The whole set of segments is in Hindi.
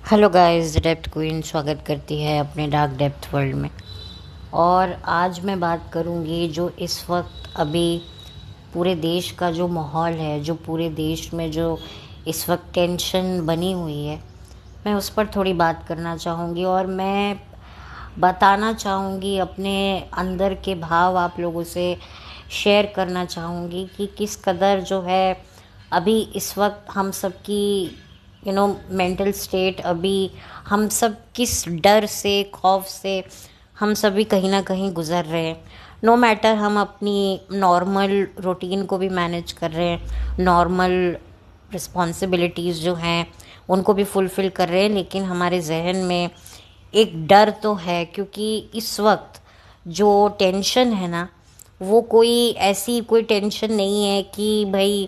हेलो गाइस, डेप्थ क्वीन स्वागत करती है अपने डार्क डेप्थ वर्ल्ड में। और आज मैं बात करूंगी जो इस वक्त अभी पूरे देश का जो माहौल है, जो पूरे देश में जो इस वक्त टेंशन बनी हुई है, मैं उस पर थोड़ी बात करना चाहूँगी। और मैं बताना चाहूँगी, अपने अंदर के भाव आप लोगों से शेयर करना चाहूँगी कि किस कदर जो है अभी इस वक्त हम सबकी मेंटल स्टेट, अभी हम सब किस डर से, खौफ से हम सभी कहीं ना कहीं गुज़र रहे हैं। नो मैटर, हम अपनी नॉर्मल रूटीन को भी मैनेज कर रहे हैं, नॉर्मल रिस्पॉन्सिबिलिटीज़ जो हैं उनको भी फुलफ़िल कर रहे हैं, लेकिन हमारे जहन में एक डर तो है। क्योंकि इस वक्त जो टेंशन है ना, वो कोई टेंशन नहीं है कि भाई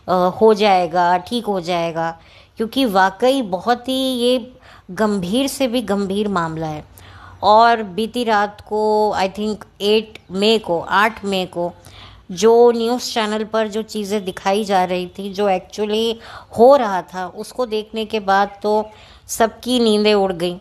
हो जाएगा, ठीक हो जाएगा। क्योंकि वाकई बहुत ही ये गंभीर से भी गंभीर मामला है। और बीती रात को आई थिंक 8 मई को जो न्यूज़ चैनल पर जो चीज़ें दिखाई जा रही थी, जो एक्चुअली हो रहा था, उसको देखने के बाद तो सबकी नींदें उड़ गई।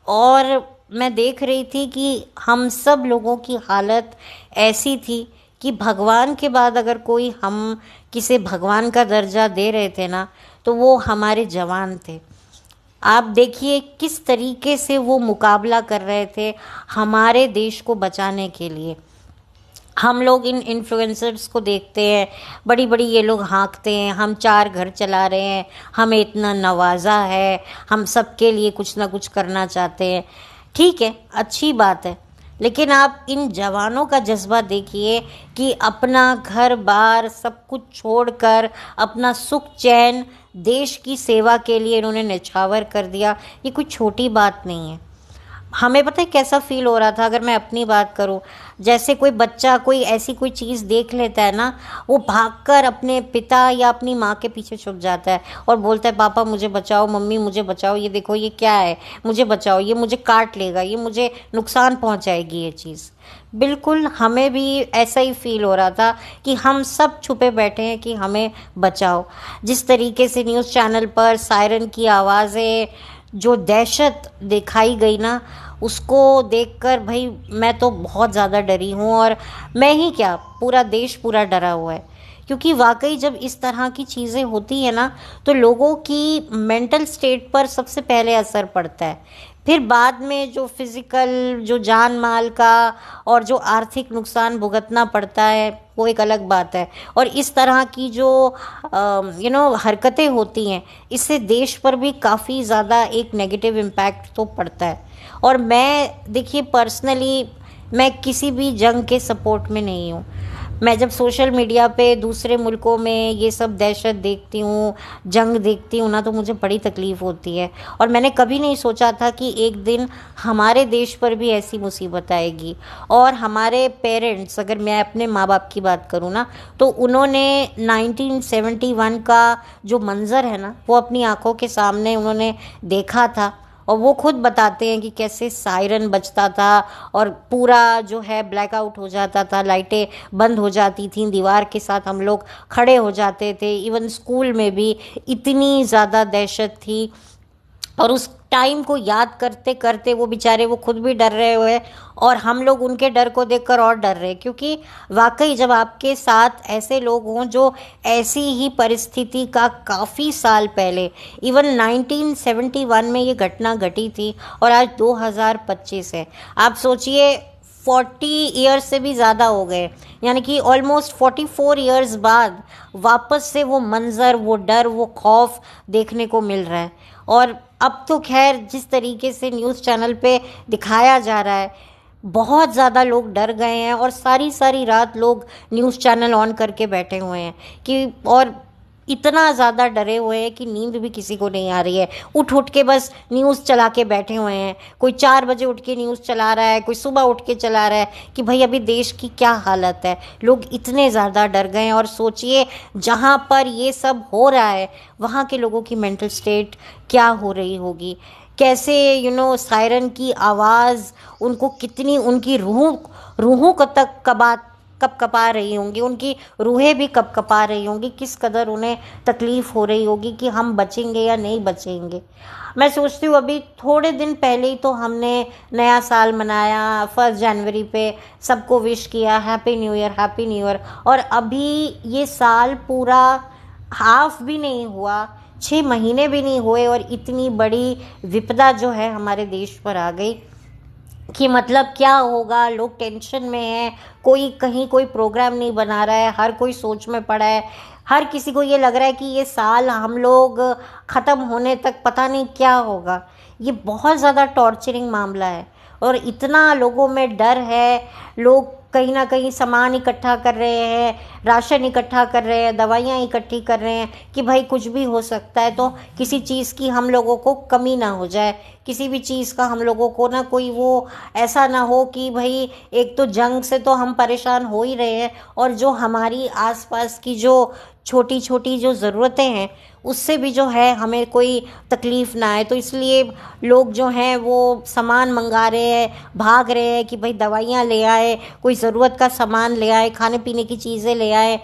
और मैं देख रही थी कि हम सब लोगों की हालत ऐसी थी कि भगवान के बाद अगर कोई हम किसे भगवान का दर्जा दे रहे थे ना, तो वो हमारे जवान थे। आप देखिए किस तरीके से वो मुकाबला कर रहे थे हमारे देश को बचाने के लिए। हम लोग इन इन्फ्लुएंसर्स को देखते हैं, बड़ी बड़ी ये लोग हाँकते हैं, हम 4 घर चला रहे हैं, हमें इतना नवाजा है, हम सबके लिए कुछ ना कुछ करना चाहते हैं। ठीक है, अच्छी बात है, लेकिन आप इन जवानों का जज्बा देखिए कि अपना घर बार सब कुछ छोड़कर अपना सुख चैन देश की सेवा के लिए इन्होंने न्यौछावर कर दिया। ये कोई छोटी बात नहीं है। हमें पता है कैसा फील हो रहा था, अगर मैं अपनी बात करूं, जैसे कोई बच्चा कोई ऐसी कोई चीज़ देख लेता है ना, वो भागकर अपने पिता या अपनी माँ के पीछे छुप जाता है और बोलता है, पापा मुझे बचाओ, मम्मी मुझे बचाओ, ये देखो ये क्या है, मुझे बचाओ, ये मुझे काट लेगा, ये मुझे नुकसान पहुँचाएगी ये चीज़। बिल्कुल हमें भी ऐसा ही फील हो रहा था कि हम सब छुपे बैठे हैं कि हमें बचाओ। जिस तरीके से न्यूज़ चैनल पर सायरन की आवाज़ें, जो दहशत दिखाई गई ना, उसको देखकर भाई मैं तो बहुत ज़्यादा डरी हूँ। और मैं ही क्या, पूरा देश पूरा डरा हुआ है। क्योंकि वाकई जब इस तरह की चीज़ें होती है ना, तो लोगों की मेंटल स्टेट पर सबसे पहले असर पड़ता है। फिर बाद में जो फिज़िकल, जो जान माल का और जो आर्थिक नुकसान भुगतना पड़ता है, वो एक अलग बात है। और इस तरह की जो हरकतें होती हैं, इससे देश पर भी काफ़ी ज़्यादा एक नेगेटिव इम्पैक्ट तो पड़ता है। और मैं देखिए पर्सनली मैं किसी भी जंग के सपोर्ट में नहीं हूँ। मैं जब सोशल मीडिया पे दूसरे मुल्कों में ये सब दहशत देखती हूँ, जंग देखती हूँ ना, तो मुझे बड़ी तकलीफ़ होती है। और मैंने कभी नहीं सोचा था कि एक दिन हमारे देश पर भी ऐसी मुसीबत आएगी। और हमारे पेरेंट्स, अगर मैं अपने माँ बाप की बात करूँ ना, तो उन्होंने 1971 का जो मंज़र है ना, वो अपनी आँखों के सामने उन्होंने देखा था। और वो खुद बताते हैं कि कैसे सायरन बजता था और पूरा जो है ब्लैकआउट हो जाता था, लाइटें बंद हो जाती थीं, दीवार के साथ हम लोग खड़े हो जाते थे। इवन स्कूल में भी इतनी ज़्यादा दहशत थी। और उस टाइम को याद करते करते वो बेचारे, वो खुद भी डर रहे हुए और हम लोग उनके डर को देखकर और डर रहे। क्योंकि वाकई जब आपके साथ ऐसे लोग हों जो ऐसी ही परिस्थिति का काफ़ी साल पहले, इवन 1971 में ये घटना घटी थी और आज 2025 है, आप सोचिए 40 ईयर्स से भी ज़्यादा हो गए, यानी कि ऑलमोस्ट 44 ईयर्स बाद वापस से वो मंज़र, वो डर, वो खौफ देखने को मिल रहा है। और अब तो खैर जिस तरीके से न्यूज़ चैनल पे दिखाया जा रहा है, बहुत ज़्यादा लोग डर गए हैं और सारी सारी रात लोग न्यूज़ चैनल ऑन करके बैठे हुए हैं कि, और इतना ज़्यादा डरे हुए हैं कि नींद भी किसी को नहीं आ रही है। उठ उठ के बस न्यूज़ चला के बैठे हुए हैं। कोई 4 बजे उठ के न्यूज़ चला रहा है, कोई सुबह उठ के चला रहा है कि भाई अभी देश की क्या हालत है। लोग इतने ज़्यादा डर गए हैं। और सोचिए जहाँ पर ये सब हो रहा है, वहाँ के लोगों की मेंटल स्टेट क्या हो रही होगी। कैसे सायरन की आवाज़ उनको कितनी, उनकी रूहों को तक कपकपा रही होंगी, उनकी रूहें भी कपकपा रही होंगी, किस कदर उन्हें तकलीफ़ हो रही होगी कि हम बचेंगे या नहीं बचेंगे। मैं सोचती हूँ अभी थोड़े दिन पहले ही तो हमने नया साल मनाया, 1 जनवरी पे सबको विश किया happy new year, happy new year, और अभी ये साल पूरा हाफ भी नहीं हुआ, 6 महीने भी नहीं हुए और इतनी बड़ी विपदा जो है हमारे देश पर आ गई कि मतलब क्या होगा। लोग टेंशन में हैं, कोई कहीं कोई प्रोग्राम नहीं बना रहा है, हर कोई सोच में पड़ा है, हर किसी को ये लग रहा है कि ये साल हम लोग ख़त्म होने तक पता नहीं क्या होगा। ये बहुत ज़्यादा टॉर्चरिंग मामला है और इतना लोगों में डर है। लोग कहीं ना कहीं सामान इकट्ठा कर रहे हैं, राशन इकट्ठा कर रहे हैं, दवाइयाँ इकट्ठी कर रहे हैं कि भाई कुछ भी हो सकता है, तो किसी चीज़ की हम लोगों को कमी ना हो जाए, किसी भी चीज़ का हम लोगों को ना कोई वो ऐसा ना हो कि भाई एक तो जंग से तो हम परेशान हो ही रहे हैं और जो हमारी आसपास की जो छोटी छोटी जो ज़रूरतें हैं उससे भी जो है हमें कोई तकलीफ़ ना आए। तो इसलिए लोग जो हैं वो सामान मंगा रहे हैं, भाग रहे हैं कि भाई दवाइयाँ ले आए, कोई ज़रूरत का सामान ले आए, खाने पीने की चीज़ें ले आए।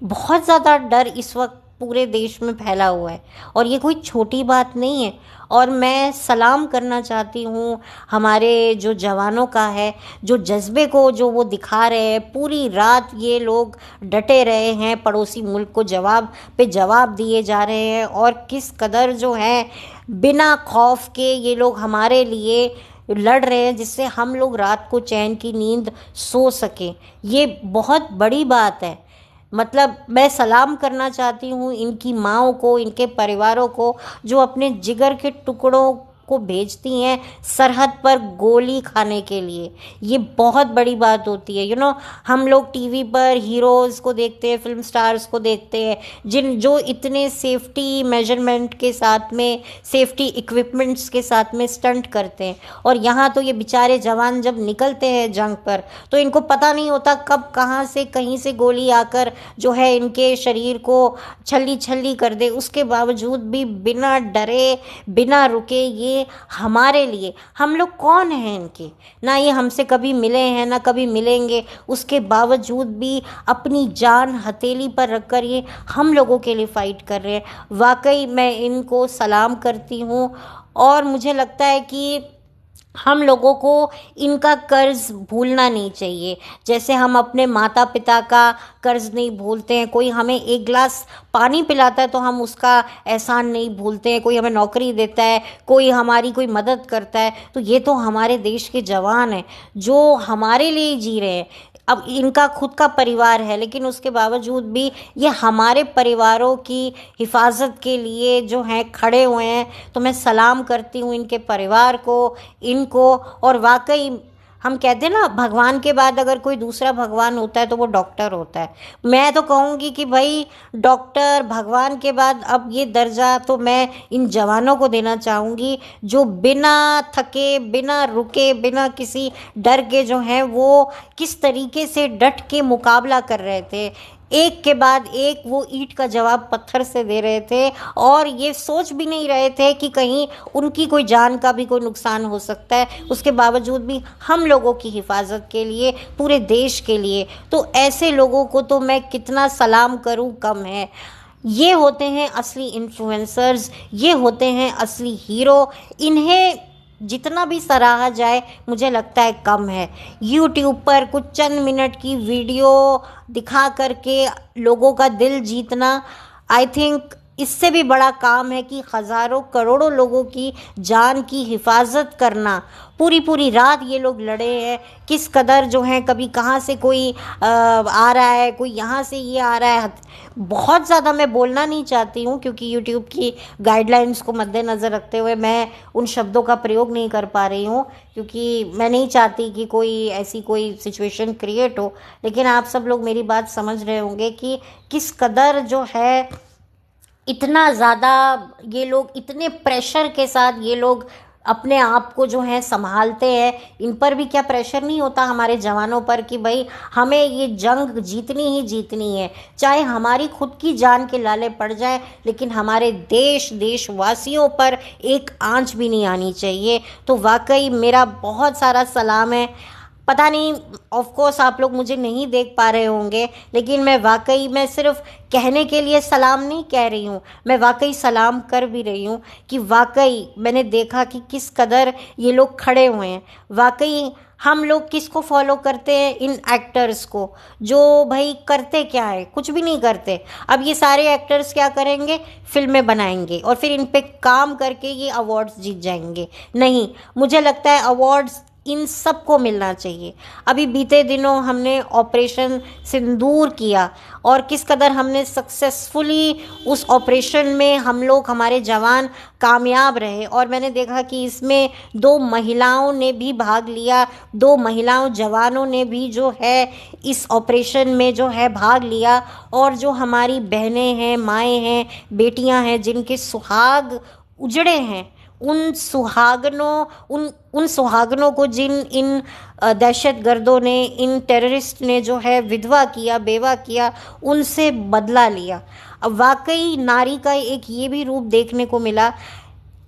बहुत ज़्यादा डर इस वक्त पूरे देश में फैला हुआ है और ये कोई छोटी बात नहीं है। और मैं सलाम करना चाहती हूँ हमारे जो जवानों का है, जो जज्बे को जो वो दिखा रहे हैं, पूरी रात ये लोग डटे रहे हैं, पड़ोसी मुल्क को जवाब पे जवाब दिए जा रहे हैं और किस कदर जो है बिना खौफ के ये लोग हमारे लिए लड़ रहे हैं जिससे हम लोग रात को चैन की नींद सो सकें। ये बहुत बड़ी बात है। मतलब मैं सलाम करना चाहती हूँ इनकी माँओं को, इनके परिवारों को जो अपने जिगर के टुकड़ों को भेजती हैं सरहद पर गोली खाने के लिए। ये बहुत बड़ी बात होती है। हम लोग टीवी पर हीरोज़ को देखते हैं, फिल्म स्टार्स को देखते हैं जो इतने सेफ्टी मेजरमेंट के साथ में, सेफ्टी इक्विपमेंट्स के साथ में स्टंट करते हैं और यहाँ तो ये बेचारे जवान जब निकलते हैं जंग पर तो इनको पता नहीं होता कब कहाँ से कहीं से गोली आकर जो है इनके शरीर को छल्ली छल्ली कर दे। उसके बावजूद भी बिना डरे बिना रुके ये हमारे लिए, हम लोग कौन हैं इनके, ना ये हमसे कभी मिले हैं ना कभी मिलेंगे, उसके बावजूद भी अपनी जान हथेली पर रखकर ये हम लोगों के लिए फ़ाइट कर रहे हैं। वाकई मैं इनको सलाम करती हूँ और मुझे लगता है कि हम लोगों को इनका कर्ज़ भूलना नहीं चाहिए। जैसे हम अपने माता पिता का कर्ज़ नहीं भूलते हैं, कोई हमें एक गिलास पानी पिलाता है तो हम उसका एहसान नहीं भूलते हैं, कोई हमें नौकरी देता है, कोई हमारी कोई मदद करता है, तो ये तो हमारे देश के जवान हैं जो हमारे लिए जी रहे हैं। अब इनका खुद का परिवार है लेकिन उसके बावजूद भी ये हमारे परिवारों की हिफाजत के लिए जो हैं खड़े हुए हैं। तो मैं सलाम करती हूँ इनके परिवार को, इनको। और वाकई हम कहते हैं ना, भगवान के बाद अगर कोई दूसरा भगवान होता है तो वो डॉक्टर होता है। मैं तो कहूँगी कि भाई डॉक्टर भगवान के बाद अब ये दर्जा तो मैं इन जवानों को देना चाहूँगी जो बिना थके, बिना रुके, बिना किसी डर के जो हैं वो किस तरीके से डट के मुकाबला कर रहे थे। एक के बाद एक वो ईंट का जवाब पत्थर से दे रहे थे और ये सोच भी नहीं रहे थे कि कहीं उनकी कोई जान का भी कोई नुकसान हो सकता है। उसके बावजूद भी हम लोगों की हिफाजत के लिए, पूरे देश के लिए, तो ऐसे लोगों को तो मैं कितना सलाम करूं कम है। ये होते हैं असली इन्फ्लुएंसर्स, ये होते हैं असली हीरो। इन्हें जितना भी सराहा जाए मुझे लगता है कम है। यूट्यूब पर कुछ चंद मिनट की वीडियो दिखा करके लोगों का दिल जीतना, आई थिंक इससे भी बड़ा काम है कि हज़ारों करोड़ों लोगों की जान की हिफाजत करना। पूरी पूरी रात ये लोग लड़े हैं, किस कदर जो है, कभी कहाँ से कोई आ रहा है, कोई यहाँ से ये आ रहा है। बहुत ज़्यादा मैं बोलना नहीं चाहती हूँ क्योंकि यूट्यूब की गाइडलाइंस को मद्देनज़र रखते हुए मैं उन शब्दों का प्रयोग नहीं कर पा रही हूँ क्योंकि मैं नहीं चाहती कि कोई ऐसी कोई सिचुएशन क्रिएट हो। लेकिन आप सब लोग मेरी बात समझ रहे होंगे कि किस कदर जो है इतना ज़्यादा ये लोग, इतने प्रेशर के साथ ये लोग अपने आप को जो है संभालते हैं। इन पर भी क्या प्रेशर नहीं होता हमारे जवानों पर कि भाई हमें ये जंग जीतनी ही जीतनी है, चाहे हमारी खुद की जान के लाले पड़ जाए, लेकिन हमारे देशवासियों पर एक आंच भी नहीं आनी चाहिए। तो वाकई मेरा बहुत सारा सलाम है पता नहीं, ऑफ कोर्स आप लोग मुझे नहीं देख पा रहे होंगे, लेकिन मैं सिर्फ कहने के लिए सलाम नहीं कह रही हूँ, मैं वाकई सलाम कर भी रही हूँ कि वाकई मैंने देखा कि किस कदर ये लोग खड़े हुए हैं। वाकई हम लोग किसको फॉलो करते हैं? इन एक्टर्स को, जो भाई करते क्या है, कुछ भी नहीं करते। अब ये सारे एक्टर्स क्या करेंगे? फिल्में बनाएंगे और फिर इन पे काम करके ये अवार्ड्स जीत जाएंगे। नहीं, मुझे लगता है अवार्ड्स इन सबको मिलना चाहिए। अभी बीते दिनों हमने ऑपरेशन सिंदूर किया और किस कदर हमने सक्सेसफुली उस ऑपरेशन में हम लोग, हमारे जवान कामयाब रहे। और मैंने देखा कि इसमें 2 महिलाओं ने भी भाग लिया, 2 महिलाओं जवानों ने भी जो है इस ऑपरेशन में जो है भाग लिया। और जो हमारी बहनें हैं, माएँ हैं, बेटियां हैं, जिनके सुहाग उजड़े हैं, उन सुहागनों को जिन इन दहशतगर्दों ने, इन टेररिस्ट ने जो है विधवा किया, बेवा किया, उनसे बदला लिया। अब वाकई नारी का एक ये भी रूप देखने को मिला।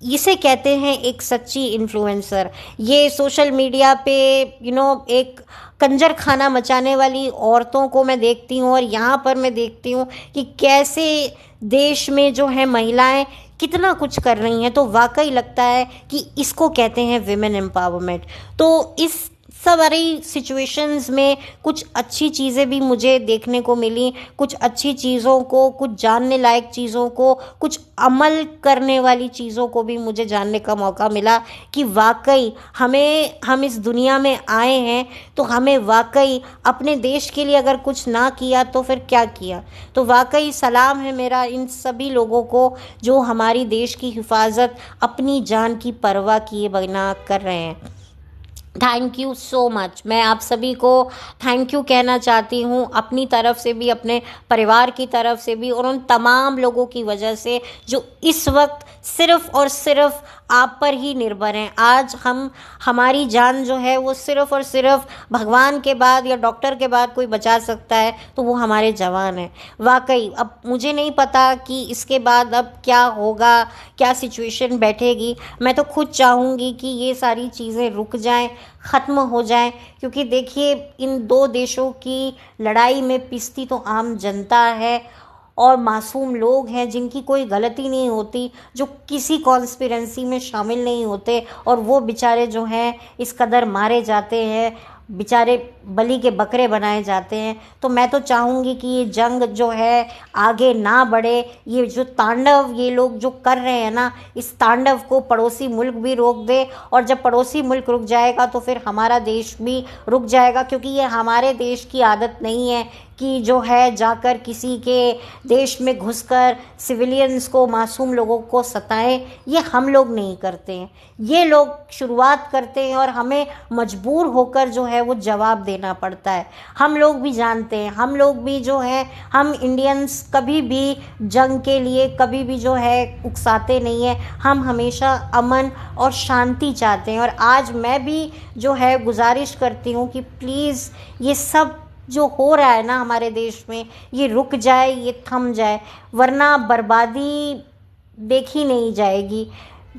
इसे कहते हैं एक सच्ची इन्फ्लुएंसर। ये सोशल मीडिया पे एक कंजर खाना मचाने वाली औरतों को मैं देखती हूँ, और यहाँ पर मैं देखती हूँ कि कैसे देश में जो है महिलाएं कितना कुछ कर रही हैं। तो वाकई लगता है कि इसको कहते हैं विमेन एम्पावरमेंट। तो इस सारी सिचुएशंस में कुछ अच्छी चीज़ें भी मुझे देखने को मिली, कुछ अच्छी चीज़ों को, कुछ जानने लायक चीज़ों को, कुछ अमल करने वाली चीज़ों को भी मुझे जानने का मौका मिला कि वाकई हम इस दुनिया में आए हैं तो हमें वाकई अपने देश के लिए अगर कुछ ना किया तो फिर क्या किया। तो वाकई सलाम है मेरा इन सभी लोगों को जो हमारी देश की हिफाजत अपनी जान की परवाह किए बिना कर रहे हैं। Thank you so much. मैं आप सभी को थैंक यू कहना चाहती हूँ, अपनी तरफ से भी, अपने परिवार की तरफ से भी, और उन तमाम लोगों की वजह से जो इस वक्त सिर्फ़ और सिर्फ आप पर ही निर्भर हैं। आज हमारी जान जो है वो सिर्फ़ और सिर्फ भगवान के बाद या डॉक्टर के बाद कोई बचा सकता है तो वो हमारे जवान हैं। वाकई अब मुझे नहीं पता कि इसके बाद अब क्या होगा, क्या सिचुएशन बैठेगी। मैं तो खुद चाहूँगी कि ये सारी चीज़ें रुक जाएं, ख़त्म हो जाएं, क्योंकि देखिए इन 2 देशों की लड़ाई में पिसती तो आम जनता है और मासूम लोग हैं जिनकी कोई गलती नहीं होती, जो किसी कॉन्स्पिरेंसी में शामिल नहीं होते, और वो बेचारे जो हैं इस कदर मारे जाते हैं, बेचारे बलि के बकरे बनाए जाते हैं। तो मैं तो चाहूँगी कि ये जंग जो है आगे ना बढ़े। ये जो तांडव ये लोग जो कर रहे हैं ना, इस तांडव को पड़ोसी मुल्क भी रोक दे, और जब पड़ोसी मुल्क रुक जाएगा तो फिर हमारा देश भी रुक जाएगा। क्योंकि ये हमारे देश की आदत नहीं है कि जो है जाकर किसी के देश में घुसकर सिविलियंस को, मासूम लोगों को सताएं। ये हम लोग नहीं करते हैं, ये लोग शुरुआत करते हैं और हमें मजबूर होकर जो है वो जवाब देना पड़ता है। हम लोग भी जानते हैं, हम लोग भी जो है, हम इंडियंस कभी भी जंग के लिए कभी भी जो है उकसाते नहीं हैं। हम हमेशा अमन और शांति चाहते हैं। और आज मैं भी जो है गुजारिश करती हूँ कि प्लीज़ ये सब जो हो रहा है ना हमारे देश में, ये रुक जाए, ये थम जाए, वरना बर्बादी देखी नहीं जाएगी।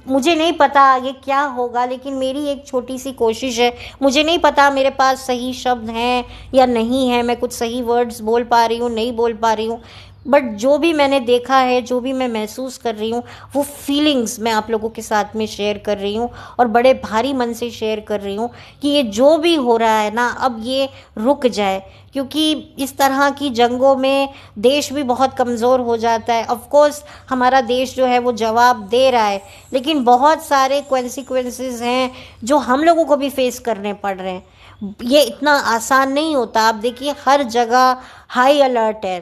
मुझे नहीं पता ये क्या होगा, लेकिन मेरी एक छोटी सी कोशिश है। मुझे नहीं पता मेरे पास सही शब्द हैं या नहीं है, मैं कुछ सही वर्ड्स बोल पा रही हूँ, नहीं बोल पा रही हूँ, बट जो भी मैंने देखा है, जो भी मैं महसूस कर रही हूँ, वो फीलिंग्स मैं आप लोगों के साथ में शेयर कर रही हूँ, और बड़े भारी मन से शेयर कर रही हूँ कि ये जो भी हो रहा है ना, अब ये रुक जाए। क्योंकि इस तरह की जंगों में देश भी बहुत कमज़ोर हो जाता है। ऑफ कोर्स हमारा देश जो है वो जवाब दे रहा है, लेकिन बहुत सारे कॉन्सिक्वेंसेस हैं जो हम लोगों को भी फेस करने पड़ रहे हैं। ये इतना आसान नहीं होता। आप देखिए हर जगह हाई अलर्ट है,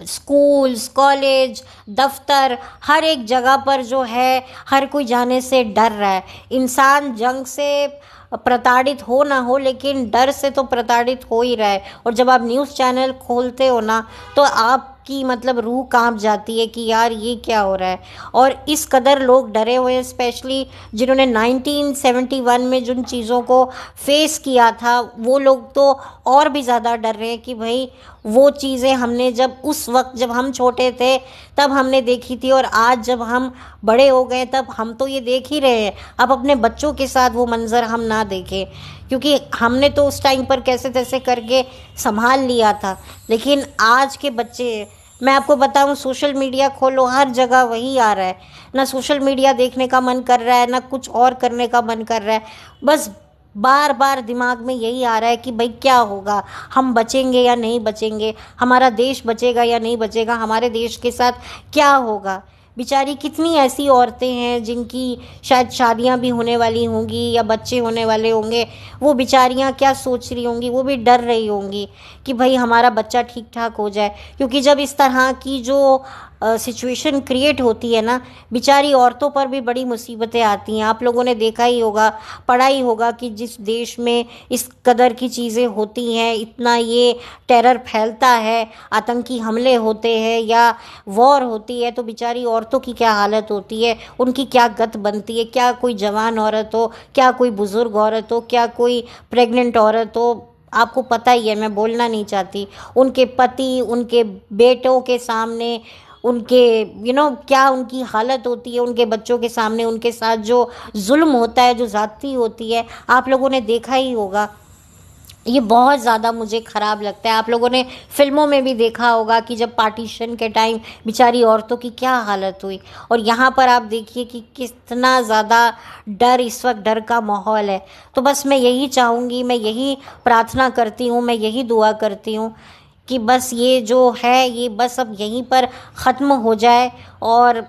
स्कूल्स, कॉलेज, दफ्तर, हर एक जगह पर जो है हर कोई जाने से डर रहा है। इंसान जंग से प्रताड़ित हो ना हो, लेकिन डर से तो प्रताड़ित हो ही रहा है। और जब आप न्यूज़ चैनल खोलते हो ना, तो आपकी मतलब रूह कांप जाती है कि यार ये क्या हो रहा है। और इस कदर लोग डरे हुए हैं, स्पेशली जिन्होंने 1971 में जिन चीज़ों को फेस किया था, वो लोग तो और भी ज़्यादा डर रहे हैं कि भाई वो चीज़ें हमने जब उस वक्त जब हम छोटे थे तब हमने देखी थी, और आज जब हम बड़े हो गए तब हम तो ये देख ही रहे हैं। अब अपने बच्चों के साथ वो मंज़र हम ना देखें, क्योंकि हमने तो उस टाइम पर कैसे तैसे करके संभाल लिया था। लेकिन आज के बच्चे, मैं आपको बताऊं, सोशल मीडिया खोलो हर जगह वही आ रहा है। ना सोशल मीडिया देखने का मन कर रहा है, ना कुछ और करने का मन कर रहा है। बस बार बार दिमाग में यही आ रहा है कि भाई क्या होगा, हम बचेंगे या नहीं बचेंगे, हमारा देश बचेगा या नहीं बचेगा, हमारे देश के साथ क्या होगा। बेचारी कितनी ऐसी औरतें हैं जिनकी शायद शादियां भी होने वाली होंगी या बच्चे होने वाले होंगे, वो बेचारियां क्या सोच रही होंगी, वो भी डर रही होंगी कि भाई हमारा बच्चा ठीक ठाक हो जाए। क्योंकि जब इस तरह की जो सिचुएशन क्रिएट होती है ना, बेचारी औरतों पर भी बड़ी मुसीबतें आती हैं। आप लोगों ने देखा ही होगा, पढ़ा ही होगा कि जिस देश में इस कदर की चीज़ें होती हैं, इतना ये टेरर फैलता है, आतंकी हमले होते हैं या वॉर होती है, तो बेचारी औरतों की क्या हालत होती है, उनकी क्या गत बनती है। क्या कोई जवान औरत हो, क्या कोई बुज़ुर्ग औरत हो, क्या कोई प्रेग्नेंट औरत हो, आपको पता ही है, मैं बोलना नहीं चाहती। उनके पति, उनके बेटों के सामने, उनके क्या उनकी हालत होती है, उनके बच्चों के सामने उनके साथ जो जुल्म होता है, जो ज़्यादती होती है, आप लोगों ने देखा ही होगा। ये बहुत ज़्यादा मुझे ख़राब लगता है। आप लोगों ने फिल्मों में भी देखा होगा कि जब पार्टीशन के टाइम बेचारी औरतों की क्या हालत हुई। और यहाँ पर आप देखिए कि कितना ज़्यादा डर, इस वक्त डर का माहौल है। तो बस मैं यही चाहूँगी, मैं यही प्रार्थना करती हूँ, मैं यही दुआ करती हूँ कि बस ये जो है ये बस अब यहीं पर ख़त्म हो जाए और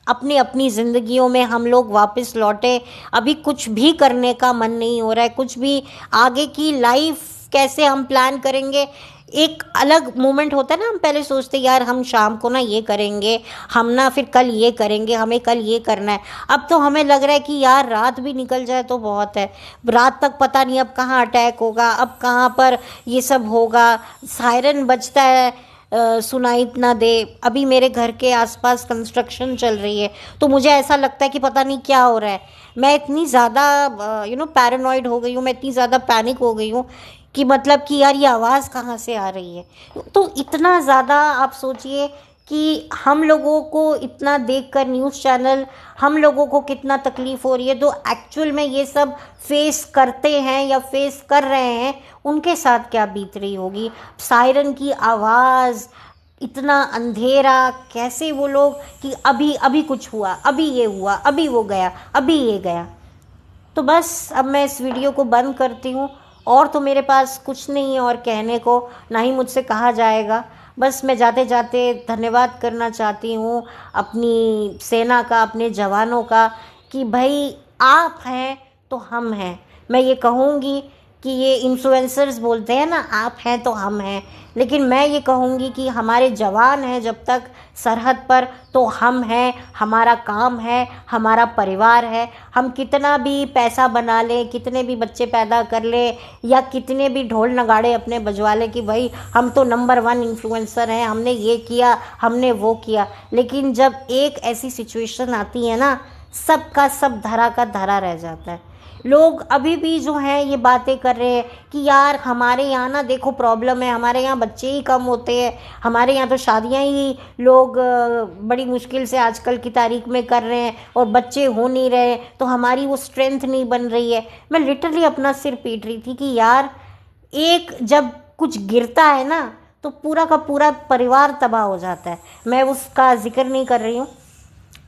अपनी अपनी ज़िंदगियों में हम लोग वापस लौटे। अभी कुछ भी करने का मन नहीं हो रहा है, कुछ भी आगे की लाइफ कैसे हम प्लान करेंगे। एक अलग मोमेंट होता है ना, हम पहले सोचते यार हम शाम को ना ये करेंगे, हम ना फिर कल ये करेंगे, हमें कल ये करना है। अब तो हमें लग रहा है कि यार रात भी निकल जाए तो बहुत है, रात तक पता नहीं अब कहाँ अटैक होगा, अब कहाँ पर ये सब होगा। सायरन बजता है, सुनाई ना दे। अभी मेरे घर के आसपास कंस्ट्रक्शन चल रही है, तो मुझे ऐसा लगता है कि पता नहीं क्या हो रहा है। मैं इतनी ज़्यादा पैरानॉइड हो गई हूँ, मैं इतनी ज़्यादा पैनिक हो गई हूँ कि मतलब कि यार ये आवाज़ कहाँ से आ रही है। तो इतना ज़्यादा आप सोचिए कि हम लोगों को इतना देखकर न्यूज़ चैनल, हम लोगों को कितना तकलीफ़ हो रही है। तो एक्चुअल में ये सब फेस करते हैं या फेस कर रहे हैं, उनके साथ क्या बीत रही होगी। सायरन की आवाज़, इतना अंधेरा, कैसे वो लोग कि अभी अभी कुछ हुआ, अभी ये हुआ, अभी वो गया, अभी ये गया। तो बस अब मैं इस वीडियो को बंद करती हूँ। और तो मेरे पास कुछ नहीं है और कहने को, ना ही मुझसे कहा जाएगा। बस मैं जाते जाते धन्यवाद करना चाहती हूँ अपनी सेना का, अपने जवानों का, कि भाई आप हैं तो हम हैं। मैं ये कहूँगी कि ये इन्फ्लुएंसर्स बोलते हैं ना आप हैं तो हम हैं, लेकिन मैं ये कहूँगी कि हमारे जवान हैं जब तक सरहद पर, तो हम हैं, हमारा काम है, हमारा परिवार है। हम कितना भी पैसा बना लें, कितने भी बच्चे पैदा कर लें, या कितने भी ढोल नगाड़े अपने बजवा लें कि भाई हम तो नंबर 1 इन्फ्लुएंसर हैं, हमने ये किया, हमने वो किया, लेकिन जब एक ऐसी सिचुएशन आती है ना, सब का सब धरा का धरा रह जाता है। लोग अभी भी जो हैं ये बातें कर रहे हैं कि यार हमारे यहाँ ना देखो प्रॉब्लम है, हमारे यहाँ बच्चे ही कम होते हैं, हमारे यहाँ तो शादियाँ ही लोग बड़ी मुश्किल से आजकल की तारीख में कर रहे हैं और बच्चे हो नहीं रहे, तो हमारी वो स्ट्रेंथ नहीं बन रही है। मैं लिटरली अपना सिर पीट रही थी कि यार एक जब कुछ गिरता है ना तो पूरा का पूरा परिवार तबाह हो जाता है। मैं उसका जिक्र नहीं कर रही हूँ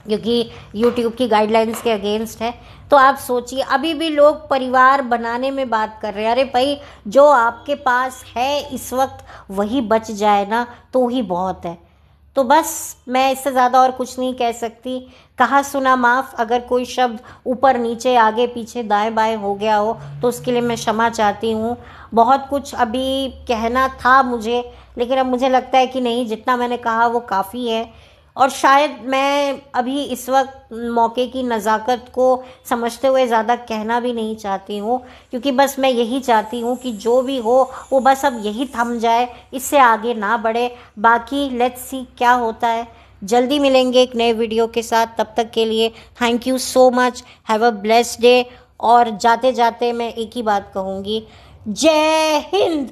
क्योंकि YouTube की गाइडलाइंस के अगेंस्ट है। तो आप सोचिए अभी भी लोग परिवार बनाने में बात कर रहे हैं। अरे भाई जो आपके पास है इस वक्त वही बच जाए ना तो ही बहुत है। तो बस मैं इससे ज़्यादा और कुछ नहीं कह सकती। कहा सुना माफ़, अगर कोई शब्द ऊपर नीचे आगे पीछे दाएं बाएं हो गया हो तो उसके लिए मैं क्षमा चाहती हूँ। बहुत कुछ अभी कहना था मुझे, लेकिन अब मुझे लगता है कि नहीं, जितना मैंने कहा वो काफ़ी है। और शायद मैं अभी इस वक्त मौके की नज़ाकत को समझते हुए ज़्यादा कहना भी नहीं चाहती हूँ, क्योंकि बस मैं यही चाहती हूँ कि जो भी हो वो बस अब यही थम जाए, इससे आगे ना बढ़े। बाकी लेट्स सी क्या होता है। जल्दी मिलेंगे एक नए वीडियो के साथ, तब तक के लिए thank you so much, have a blessed day. और जाते जाते मैं एक ही बात कहूँगी, जय हिंद।